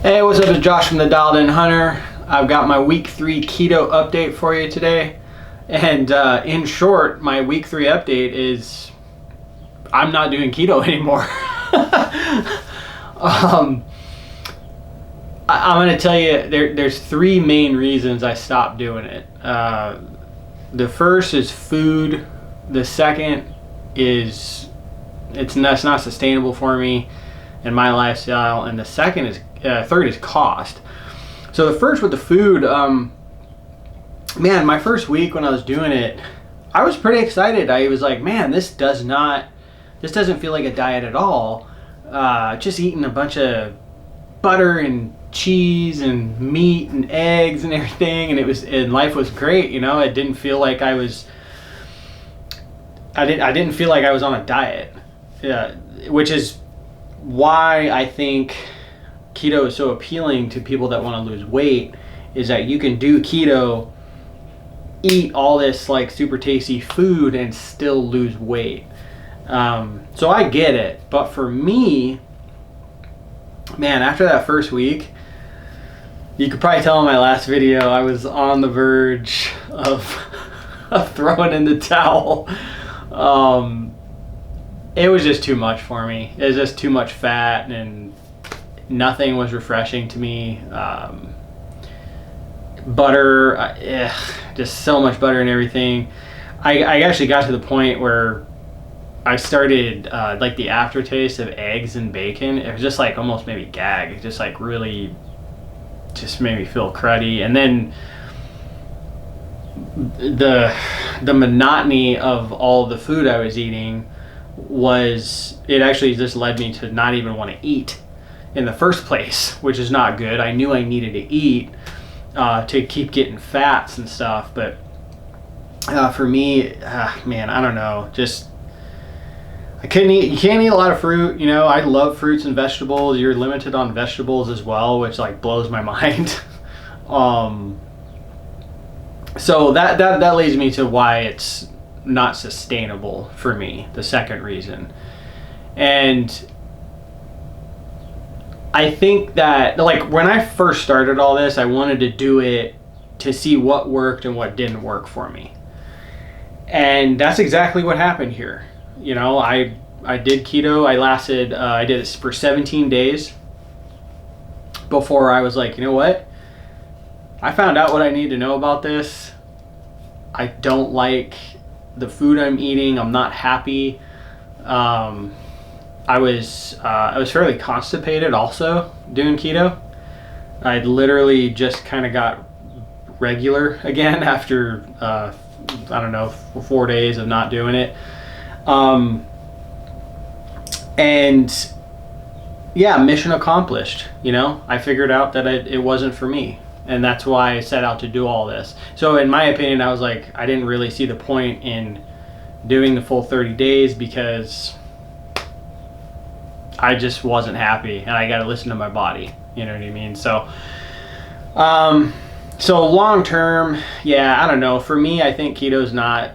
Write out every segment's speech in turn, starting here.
Hey, what's up? It's Josh from the Dialed In Hunter. I've got my week 3 keto update for you today. And in short, my week 3 update is I'm not doing keto anymore. I'm going to tell you there's 3 main reasons I stopped doing it. The first is food. The second is it's not sustainable for me and my lifestyle, and the third is cost. So the first with the food, man, my first week when I was doing it, I was pretty excited. I was like, man, this doesn't feel like a diet at all. Just eating a bunch of butter and cheese and meat and eggs and everything, and life was great. You know, it didn't feel like I didn't feel like I was on a diet, which is why I think keto is so appealing to people that want to lose weight, is that you can do keto, eat all this like super tasty food and still lose weight. So I get it, but for me, man, after that first week, you could probably tell in my last video, I was on the verge of throwing in the towel. It was just too much for me. It was just too much fat and nothing was refreshing to me. Butter, just so much butter and everything. I actually got to the point where I started like the aftertaste of eggs and bacon. It was just like almost made me gag. It just like really just made me feel cruddy. And then the monotony of all the food I was eating it actually just led me to not even want to eat in the first place, which is not good. I knew I needed to eat to keep getting fats and stuff, but for me, man, I don't know, just I couldn't eat. You can't eat a lot of fruit, you know. I love fruits and vegetables. You're limited on vegetables as well, which like blows my mind. So that leads me to why it's not sustainable for me, the second reason. And I think that, like, when I first started all this, I wanted to do it to see what worked and what didn't work for me. And that's exactly what happened here. You know, I did keto. I did it for 17 days before I was like, you know what? I found out what I need to know about this. I don't like the food I'm eating. I'm not happy. I was fairly constipated also doing keto. I literally just kind of got regular again after I don't know, 4 days of not doing it. And yeah, mission accomplished. You know, I figured out that it wasn't for me. And that's why I set out to do all this. So in my opinion, I was like, I didn't really see the point in doing the full 30 days because I just wasn't happy and I got to listen to my body. You know what I mean? So, so long term, yeah, I don't know. For me, I think keto's not,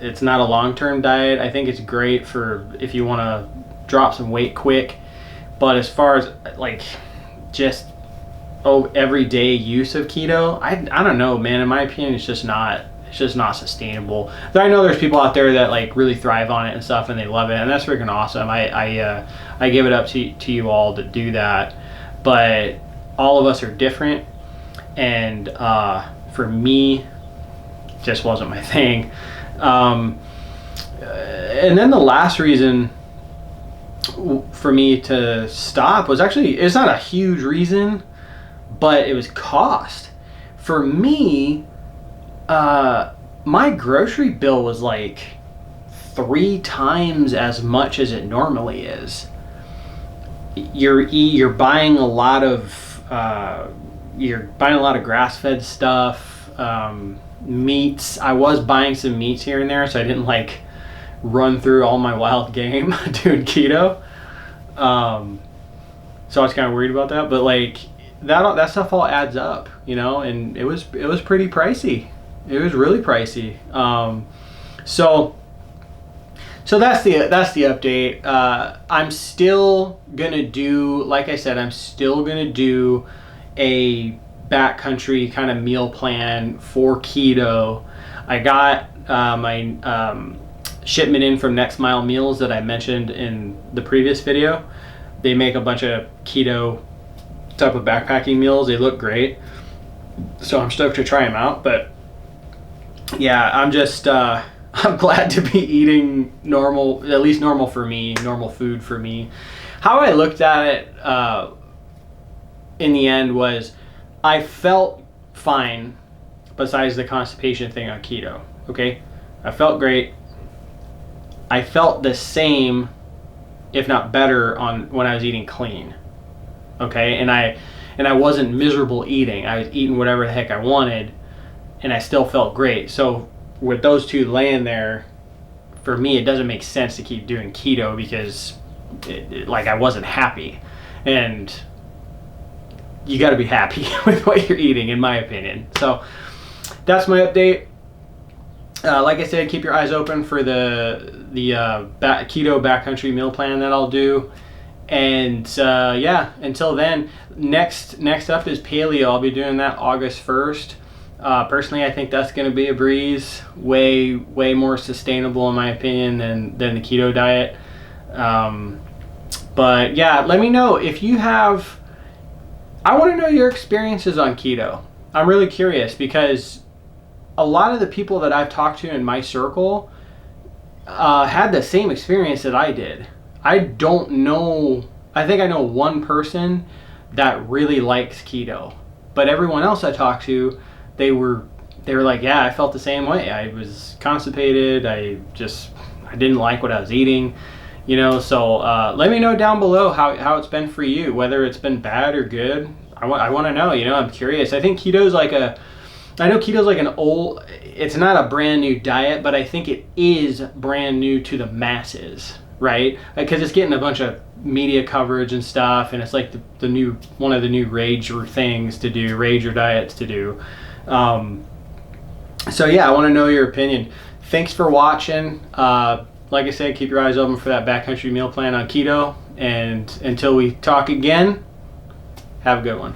it's not a long-term diet. I think it's great for if you want to drop some weight quick. But as far as like just everyday use of keto, I don't know, man. In my opinion, it's just not sustainable. But I know there's people out there that like really thrive on it and stuff, and they love it, and that's freaking awesome. I give it up to you all to do that, but all of us are different, and for me, it just wasn't my thing. And then the last reason for me to stop was actually, it's not a huge reason, but it was cost. For me, my grocery bill was like 3 times as much as it normally is. You're buying a lot of grass-fed stuff, meats. I was buying some meats here and there, so I didn't like run through all my wild game doing keto. So I was kind of worried about that, but like that stuff all adds up, you know, and it was pretty pricey. It was really pricey. So So that's the update. I'm still gonna do, like I said, I'm still gonna do a backcountry kind of meal plan for keto. I got my shipment in from Next Mile Meals that I mentioned in the previous video. They make a bunch of keto type of backpacking meals. They look great, so I'm stoked to try them out. But yeah, I'm just I'm glad to be eating normal, at least normal for me, normal food for me. How I looked at it in the end was I felt fine besides the constipation thing on keto. Okay, I felt great. I felt the same, if not better, on when I was eating clean. Okay, and I wasn't miserable eating. I was eating whatever the heck I wanted, and I still felt great. So with those two laying there, for me, it doesn't make sense to keep doing keto because like I wasn't happy, and you got to be happy with what you're eating, in my opinion. So that's my update. Like I said, keep your eyes open for the keto backcountry meal plan that I'll do. And yeah, until then, next up is paleo. I'll be doing that August 1st. Personally, I think that's going to be a breeze. Way more sustainable, in my opinion, than the keto diet. But yeah, let me know if you have. I want to know your experiences on keto. I'm really curious because a lot of the people that I've talked to in my circle had the same experience that I did. I don't know. I think I know one person that really likes keto, but everyone else I talked to, they were like, yeah, I felt the same way. I was constipated. I didn't like what I was eating, you know. So let me know down below how it's been for you, whether it's been bad or good. I want to know. You know, I'm curious. I think keto's like an old. It's not a brand new diet, but I think it is brand new to the masses, right? Because it's getting a bunch of media coverage and stuff, and it's like the new one of the new rager things to do, rager diets to do. So yeah, I want to know your opinion. Thanks for watching. Like I said, keep your eyes open for that backcountry meal plan on keto. And until we talk again, have a good one.